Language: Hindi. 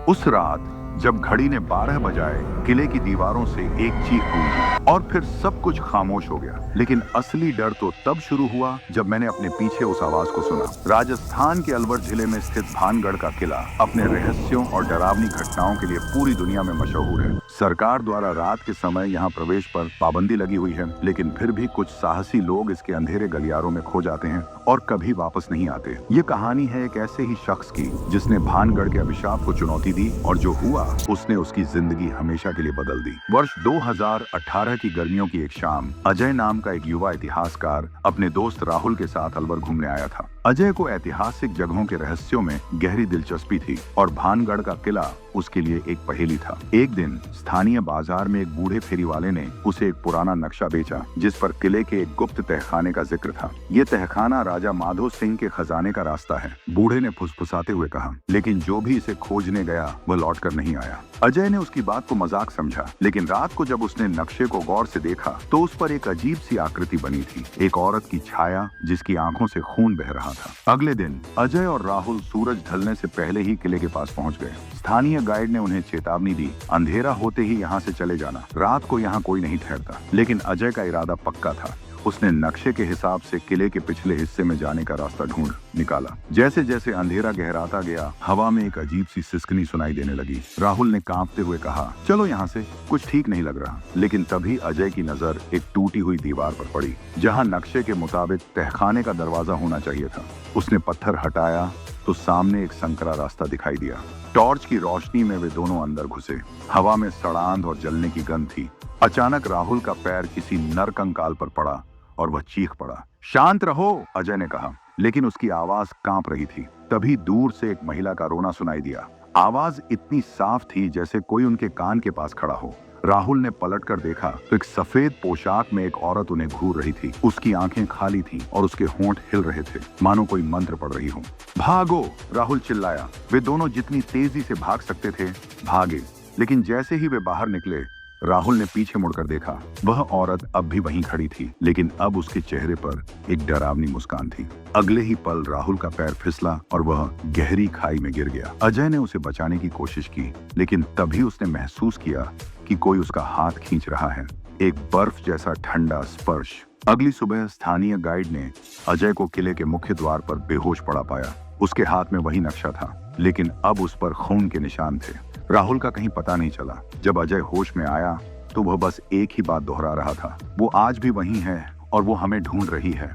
उस रात जब घड़ी ने 12 बजाए, किले की दीवारों से एक चीख गूंजी और फिर सब कुछ खामोश हो गया। लेकिन असली डर तो तब शुरू हुआ जब मैंने अपने पीछे उस आवाज को सुना। राजस्थान के अलवर जिले में स्थित भानगढ़ का किला अपने रहस्यों और डरावनी घटनाओं के लिए पूरी दुनिया में मशहूर है। सरकार द्वारा रात के समय यहाँ प्रवेश पर पाबंदी लगी हुई है, लेकिन फिर भी कुछ साहसी लोग इसके अंधेरे गलियारों में खो जाते हैं और कभी वापस नहीं आते। ये कहानी है एक ऐसे ही शख्स की जिसने भानगढ़ के अभिशाप को चुनौती दी और जो हुआ उसने उसकी जिंदगी हमेशा के लिए बदल दी। वर्ष 2018 की गर्मियों की एक शाम अजय नाम का एक युवा इतिहासकार अपने दोस्त राहुल के साथ अलवर घूमने आया था। अजय को ऐतिहासिक जगहों के रहस्यों में गहरी दिलचस्पी थी और भानगढ़ का किला उसके लिए एक पहेली था। एक दिन स्थानीय बाजार में एक बूढ़े फेरी वाले ने उसे एक पुराना नक्शा बेचा जिस पर किले के एक गुप्त तहखाने का जिक्र था। ये तहखाना राजा माधो सिंह के खजाने का रास्ता है, बूढ़े ने फुसफुसाते हुए कहा। लेकिन जो भी इसे खोजने गया वह लौटकर नहीं आया। अजय ने उसकी बात को मजाक समझा, लेकिन रात को जब उसने नक्शे को गौर से देखा तो उस पर एक अजीब सी आकृति बनी थी, एक औरत की छाया जिसकी आंखों से खून बह रहा था। अगले दिन अजय और राहुल सूरज ढलने से पहले ही किले के पास पहुंच गए। स्थानीय गाइड ने उन्हें चेतावनी दी, अंधेरा होते ही यहाँ से चले जाना, रात को यहाँ कोई नहीं ठहरता। लेकिन अजय का इरादा पक्का था। उसने नक्शे के हिसाब से किले के पिछले हिस्से में जाने का रास्ता ढूंढ निकाला। जैसे जैसे अंधेरा गहराता गया, हवा में एक अजीब सी सिसकनी सुनाई देने लगी। राहुल ने कांपते हुए कहा, चलो यहाँ से, कुछ ठीक नहीं लग रहा। लेकिन तभी अजय की नजर एक टूटी हुई दीवार पर पड़ी, जहाँ नक्शे के मुताबिक तहखाने का दरवाजा होना चाहिए था। उसने पत्थर हटाया तो सामने एक संकरा रास्ता दिखाई दिया। टॉर्च की रोशनी में वे दोनों अंदर घुसे। हवा में सड़ांध और जलने की गंध थी। अचानक राहुल का पैर किसी नर कंकाल पर पड़ा और वह चीख पड़ा। शांत रहो, अजय ने कहा, लेकिन उसकी आवाज कांप रही थी। तभी दूर से एक महिला का रोना सुनाई दिया। आवाज इतनी साफ थी जैसे कोई उनके कान के पास खड़ा हो। राहुल ने पलटकर देखा तो एक सफेद पोशाक में एक औरत उन्हें घूर रही थी। उसकी आंखें खाली थीं और उसके होंठ हिल रहे थे, मानो कोई मंत्र पढ़ रही हो। भागो, राहुल चिल्लाया। वे दोनों जितनी तेजी से भाग सकते थे भागे, लेकिन जैसे ही वे बाहर निकले राहुल ने पीछे मुड़कर देखा। वह औरत अब भी वहीं खड़ी थी, लेकिन अब उसके चेहरे पर एक डरावनी मुस्कान थी। अगले ही पल राहुल का पैर फिसला और वह गहरी खाई में गिर गया। अजय ने उसे बचाने की कोशिश की, लेकिन तभी उसने महसूस किया कि कोई उसका हाथ खींच रहा है, एक बर्फ जैसा ठंडा स्पर्श। अगली सुबह स्थानीय गाइड ने अजय को किले के मुख्य द्वार पर बेहोश पड़ा पाया। उसके हाथ में वही नक्शा था, लेकिन अब उस पर खून के निशान थे। राहुल का कहीं पता नहीं चला। जब अजय होश में आया तो वह बस एक ही बात दोहरा रहा था, वो आज भी वहीं है और वो हमें ढूंढ रही है।